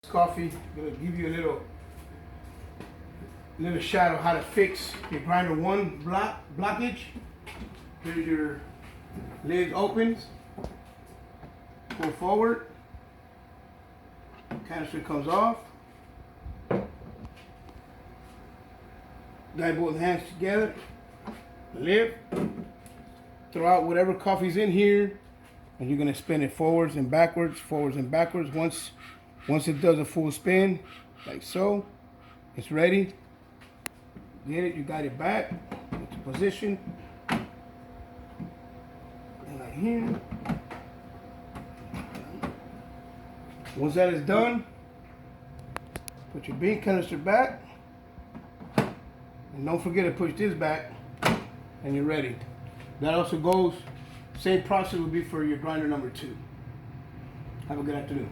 Coffee, gonna give you a little shot of how to fix your grinder one blockage. Here's your lid opens, pull forward, canister comes off, guide both hands together, lift, throw out whatever coffee's in here, and you're gonna spin it forwards and backwards. Once it does a full spin, like so, it's ready. Get it, you got it back into position. And right here. Once that is done, put your bean canister back. And don't forget to push this back, and you're ready. That also goes, same process would be for your grinder number 2. Have a good afternoon.